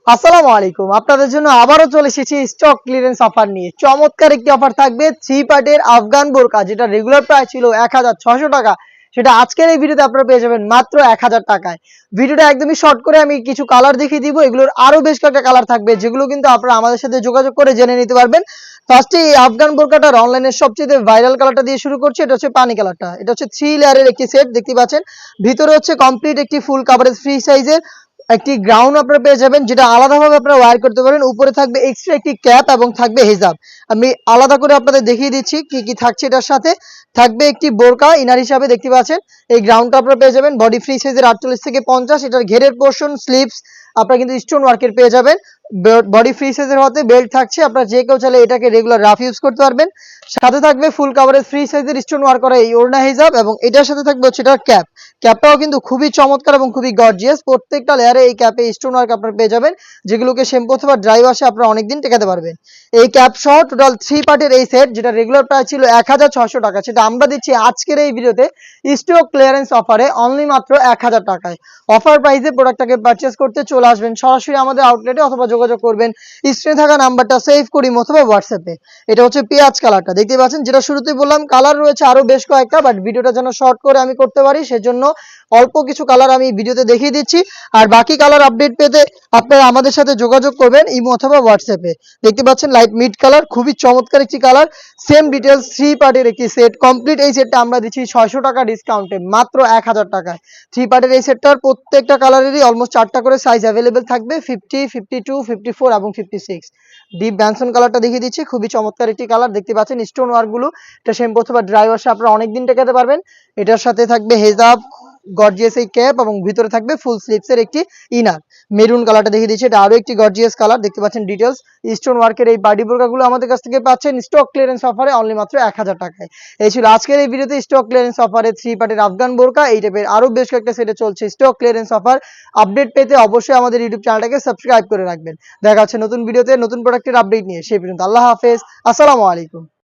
আসসালামু আলাইকুম। আপনাদের জন্য আবারও চলে এসেছি স্টক ক্লিয়ারেন্স অফার নিয়ে। চমৎকার একটি অফার থাকবে 3 পার্টের আফগান বোরকা, যেটা রেগুলার প্রাইস ছিল ১৬০০ টাকা, সেটা আজকের এই ভিডিওতে আপনারা পেয়ে যাবেন মাত্র ১০০০ টাকায়। ভিডিওটা একদমই শর্ট করে আমি কিছু কালার দেখিয়ে দিব। এগুলোর আরো বেশ কয়েকটা কালার থাকবে, যেগুলো কিন্তু আপনারা আমাদের সাথে যোগাযোগ করে জেনে নিতে পারবেন। ফার্স্টে এই আফগান বোরকাটার অনলাইনের সবচেয়ে ভাইরাল কালারটা দিয়ে শুরু করছি। এটা হচ্ছে পানি কালারটা। এটা হচ্ছে 3 লেয়ারের একটি সেট, দেখতে পাচ্ছেন। ভিতরে হচ্ছে কমপ্লিট একটি ফুল কাভারেজ ফ্রি সাইজের একটি গ্রাউন্ড আপনারা পেয়ে যাবেন, যেটা আলাদাভাবে আপনারা ওয়্যার করতে পারবেন। উপরে থাকবে এক্সট্রা একটি ক্যাপ এবং থাকবে হিজাব। আমি আলাদা করে আপনাদের দেখিয়ে দিচ্ছি কি কি থাকছে। এটার সাথে থাকবে একটি বোরকা ইনার হিসাবে, দেখতে পাচ্ছেন। এই গ্রাউন্ডটা আপনারা পেয়ে যাবেন বডি ফ্রি সাইজের 48 থেকে 50। এটার ঘেরের পোর্শন স্লিভস আপনারা কিন্তু স্টোন ওয়ার্কের পেয়ে যাবেন। বডি ফ্রি সাইজের হতে বেল্ট থাকছে, আপনারা যে কেউ চাইলে এটাকে রেগুলার রাফ ইউজ করতে পারবেন। সাথে থাকবে ফুল কাভারেজ ফ্রি সাইজের স্টোন ওয়ার্ক করা এই ওড়না হিজাব, এবং এটার সাথে থাকবে হচ্ছে এটার ক্যাপ। ক্যাপটাও কিন্তু খুবই চমৎকার এবং খুবই গর্জিয়াস। প্রত্যেকটা লেয়ারে এই ক্যাপে স্টোন ওয়ার্ক আপনারা পেয়ে যাবেন, যেগুলোকে শ্যাম্পু অথবা ড্রাই ওয়াশে আপনারা অনেকদিন টেকাতে পারবেন। এই ক্যাপ সহ টোটাল 3 পার্টের এই সেট, যেটা রেগুলার প্রাইস ছিল ১৬০০ টাকা, সেটা আমরা দিচ্ছি আজকের এই ভিডিওতে স্টক ক্লিয়ারেন্স অফারে অনলি মাত্র ১০০০ টাকায়। অফার প্রাইসে প্রোডাক্টটাকে পারচেজ করতে চলে আসবেন সরাসরি আমাদের আউটলেটে, অথবা যোগাযোগ করবেন স্ক্রিনে থাকা নাম্বারটা সেভ করি অথবা হোয়াটসঅ্যাপে। এটা হচ্ছে পেঁয়াজ কালারটা, দেখতে পাচ্ছেন। যেটা শুরুতেই বললাম, কালার রয়েছে আরো বেশ কয়েকটা, বাট ভিডিওটা যেন শর্ট করে আমি করতে পারি, সেজন্য অল্প কিছু কালার আমি ভিডিওতে দেখিয়ে দিচ্ছি। আর বাকি কালার আপডেট পেতে আপনারা আমাদের সাথে যোগাযোগ করবেন ইমো অথবা হোয়াটসঅ্যাপে। দেখতে পাচ্ছেন লাইট মিড কালার, খুবই চমৎকার একটি কালার। সেম ডিটেলস 3 পার্টের একটি সেট কমপ্লিট। এই সেটটা আমরা দিচ্ছি 600 টাকা ডিসকাউন্টে মাত্র ১০০০ টাকায়। 3 পার্টের এই সেটটার প্রত্যেকটা কালারেরই অলমোস্ট 4টা করে সাইজ অ্যাভেলেবেল থাকবে, 50, 52, 54 এবং 56। ডিপ ব্যানসন কালারটা দেখিয়ে দিচ্ছি, খুবই চমৎকার একটি কালার। দেখতে পাচ্ছেন স্টোন ওয়ার্কগুলো, এটা শ্যাম্পু অথবা ড্রাই ওয়াশে আপনারা অনেকদিন টেকাতে পারবেন। এটার সাথে থাকবে হেজাব, গর্জিয়াস এই ক্যাপ, এবং ভিতরে থাকবে ফুল স্লিভসের একটি ইনার। মেরুন কালারটা দেখিয়ে দিচ্ছি, এটা আরো একটি গর্জিয়াস কালার। দেখতে পাচ্ছেন ডিটেলস স্টোন ওয়ার্কের এই পার্টি বোরকাগুলো আমাদের কাছ থেকে পাচ্ছেন স্টক ক্লিয়ারেন্স অফারে অনলি মাত্র ১০০০ টাকায়। এই ছিল আজকের এই ভিডিওতে স্টক ক্লিয়ারেন্স অফারে 3 পার্টের আফগান বোরকা। এই টাইপের আরো বেশ কয়েকটা সেটে চলছে স্টক ক্লিয়ারেন্স অফার। আপডেট পেতে অবশ্যই আমাদের ইউটিউব চ্যানেলটাকে সাবস্ক্রাইব করে রাখবেন। দেখা হচ্ছে নতুন ভিডিওতে নতুন প্রোডাক্টের আপডেট নিয়ে। সেই পর্যন্ত আল্লাহ হাফেজ, আসসালামু আলাইকুম।